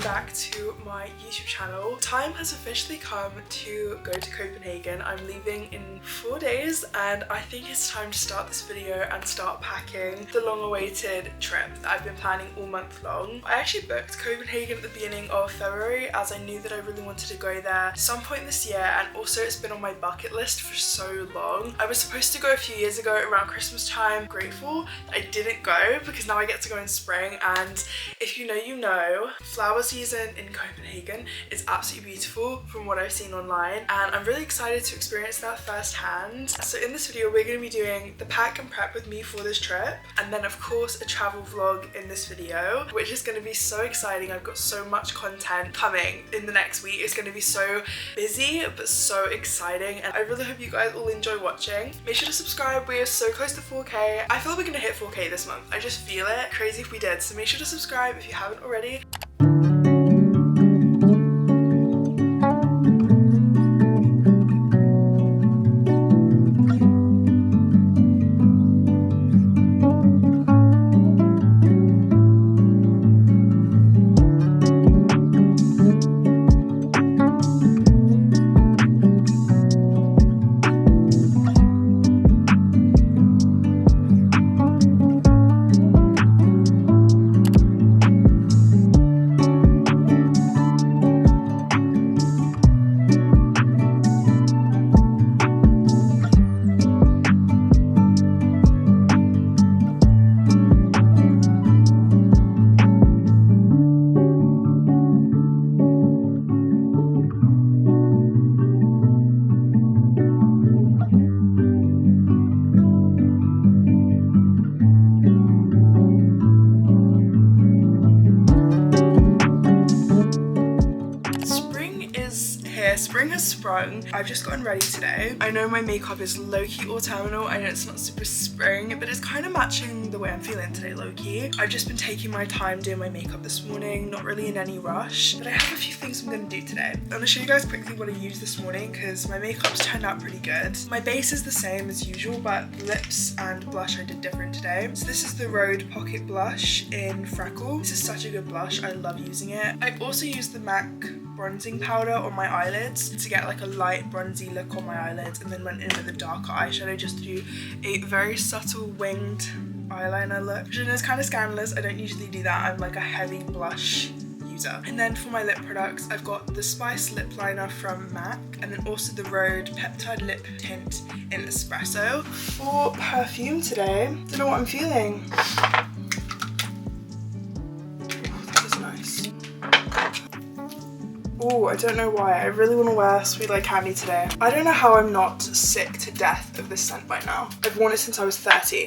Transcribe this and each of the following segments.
back to my YouTube channel. Time has officially come to go to Copenhagen. I'm leaving in 4 days and I think it's time to start this video and start packing the long-awaited trip that I've been planning all month long. I actually booked Copenhagen at the beginning of February as I knew that I really wanted to go there some point this year, and also it's been on my bucket list for so long. I was supposed to go a few years ago around Christmas time. Grateful that I didn't go because now I get to go in spring, and if you know, you know. Flower season in Copenhagen is absolutely beautiful from what I've seen online, and I'm really excited to experience that firsthand. So in this video we're going to be doing the pack and prep with me for this trip, and then of course a travel vlog in this video, which is going to be so exciting. I've got so much content coming in the next week. It's going to be so busy but so exciting, and I really hope you guys all enjoy watching. Make sure to subscribe. We are so close to 4k. I feel like we're going to hit 4k this month. I just feel it. Crazy if we did. So make sure to subscribe if you haven't already. Spring has sprung. I've just gotten ready today. I know my makeup is low-key autumnal. I know it's not super spring, but it's kind of matching the way I'm feeling today, low-key. I've just been taking my time doing my makeup this morning, not really in any rush, but I have a few things I'm gonna do today. I'm gonna show you guys quickly what I used this morning because my makeup's turned out pretty good. My base is the same as usual, but lips and blush I did different today. So this is the Rhode Pocket Blush in Freckle. This is such a good blush. I love using it. I also used the MAC bronzing powder on my eyelids to get like a light bronzy look on my eyelids, and then went in with a darker eyeshadow just to do a very subtle winged eyeliner look, which is kind of scandalous. I don't usually do that. I'm like a heavy blush user. And then for my lip products, I've got the Spice lip liner from MAC, and then also the Rhode Peptide Lip Tint in Espresso. For perfume today, don't know what I'm feeling. Oh, I don't know why. I really want to wear Sweet Like Candy today. I don't know how I'm not sick to death of this scent by now. I've worn it since I was 13.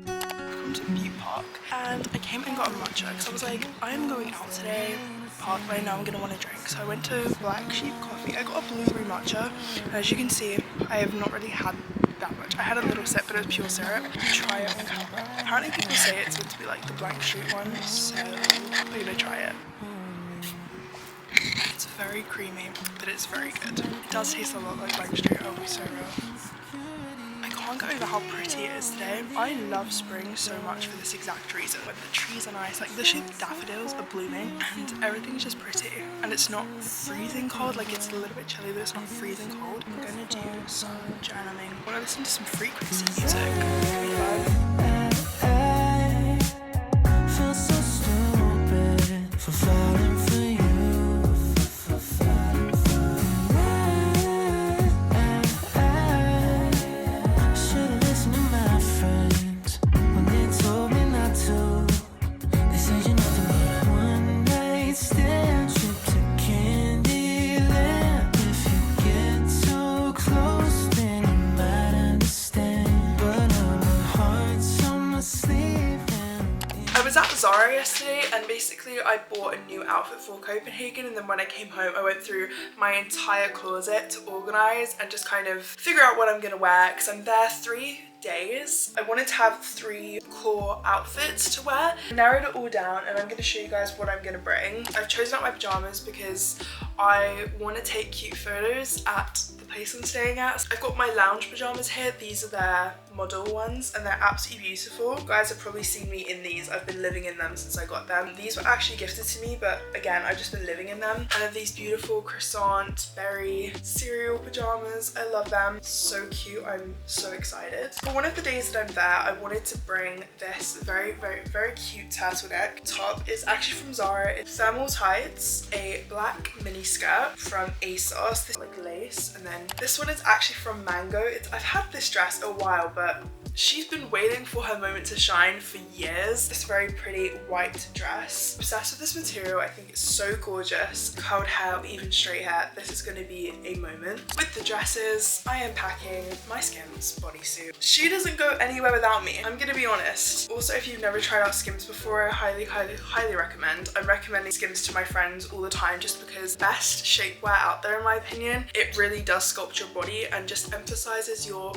Welcome to Butte Park. And I came and got a matcha because I was like, I'm going out today. Park right now, I'm going to want a drink. So I went to Black Sheep Coffee. I got a blueberry matcha. And as you can see, I have not really had that much. I had a little sip, but it was pure syrup. Try it on camera. Apparently people say it's meant to be like the Blank Street one, so I'm gonna try it. It's very creamy, but it's very good. It does taste a lot like Blank Street. Oh, so real. I can't get over how pretty it is today. I love spring so much for this exact reason. Like the trees are nice, like the shape daffodils are blooming, and everything's just pretty. And it's not freezing cold, like it's a little bit chilly, but it's not freezing cold. I'm gonna do some journaling. I wanna listen to some frequency music. I feel so stupid for falling for you. Zara yesterday, and basically I bought a new outfit for Copenhagen, and then when I came home I went through my entire closet to organize and just kind of figure out what I'm gonna wear because I'm there 3 days. I wanted to have 3 core outfits to wear. I narrowed it all down and I'm going to show you guys what I'm going to bring. I've chosen out my pajamas because I want to take cute photos at the place I'm staying at. I've got my lounge pajamas here. These are their model ones, and they're absolutely beautiful. You guys have probably seen me in these. I've been living in them since I got them. These were actually gifted to me, but again, I've just been living in them. I have these beautiful croissant berry cereal pajamas. I love them. So cute. I'm so excited. For one of the days that I'm there, I wanted to bring this very cute turtleneck top. It's actually from Zara. It's thermal tights, a black mini skirt from ASOS, this like lace, and then this one is actually from Mango. I've had this dress a while, but she's been waiting for her moment to shine for years. This very pretty white dress. Obsessed with this material. I think it's so gorgeous. Curled hair or even straight hair. This is going to be a moment. With the dresses, I am packing my Skims bodysuit. She doesn't go anywhere without me, I'm going to be honest. Also, if you've never tried out Skims before, I highly recommend. I'm recommending Skims to my friends all the time just because best shapewear out there in my opinion. It really does sculpt your body and just emphasizes your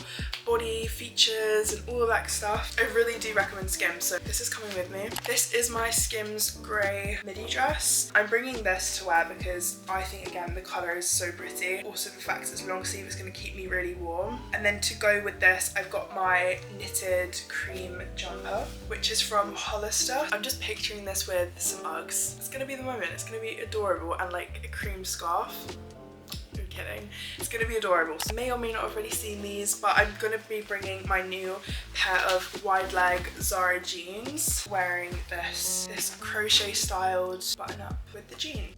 body features and all of that stuff. I really do recommend Skims, so this is coming with me. This is my Skims grey midi dress. I'm bringing this to wear because I think, again, the colour is so pretty. Also, the fact it's long sleeve is going to keep me really warm. And then to go with this, I've got my knitted cream jumper, which is from Hollister. I'm just picturing this with some Uggs. It's going to be the moment. It's going to be adorable, and like a cream scarf. Kidding. It's going to be adorable. So may or may not have already seen these, but I'm going to be bringing my new pair of wide leg Zara jeans, wearing this crochet styled button up with the jean.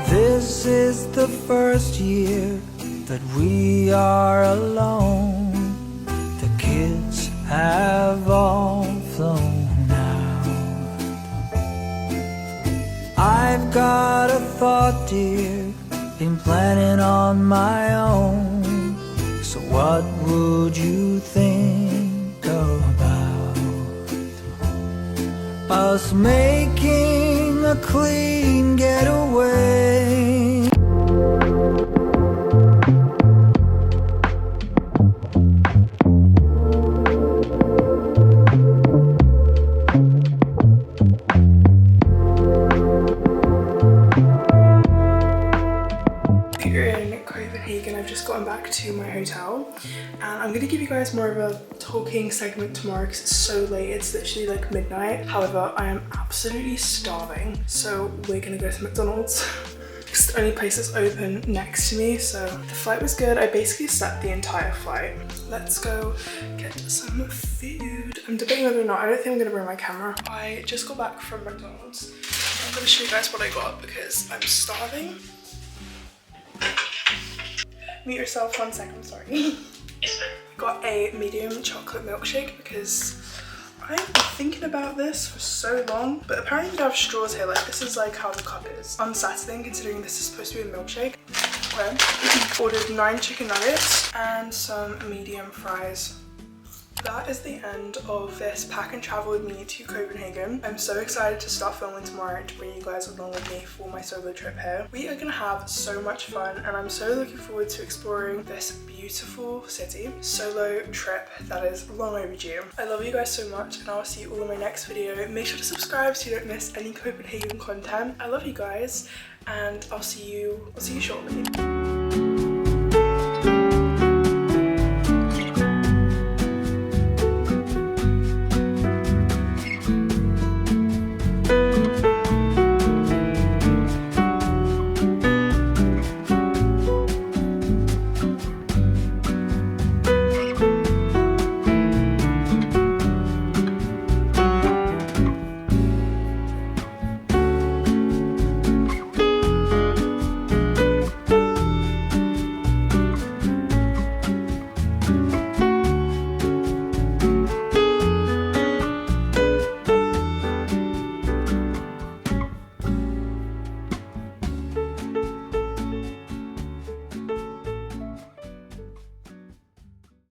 This is the first year that we are alone. The kids have all flown out. I've got a thought, dear, been planning on my own. So what would you think about us making a clean getaway? We're in Copenhagen. I've just gotten back to my hotel, and I'm gonna give you guys more of a talking segment tomorrow because it's so late. It's literally like midnight. However, I am absolutely starving, so we're gonna go to McDonald's. It's the only place that's open next to me. So the flight was good. I basically slept the entire flight. Let's go get some food. I'm debating whether or not. I don't think I'm gonna bring my camera. I just got back from McDonald's. I'm gonna show you guys what I got because I'm starving. Mute yourself 1 second, sorry. Got a medium chocolate milkshake because I've been thinking about this for so long, but apparently you don't have straws here. Like, this is like how the cup is. Unsettling considering this is supposed to be a milkshake. Okay. Ordered 9 chicken nuggets and some medium fries. That is the end of this pack and travel with me to Copenhagen. I'm so excited to start filming tomorrow and to bring you guys along with me for my solo trip here. We are gonna have so much fun, and I'm so looking forward to exploring this beautiful city. Solo trip that is long overdue. I love you guys so much, and I'll see you all in my next video. Make sure to subscribe so you don't miss any Copenhagen content. I love you guys, and I'll see you shortly.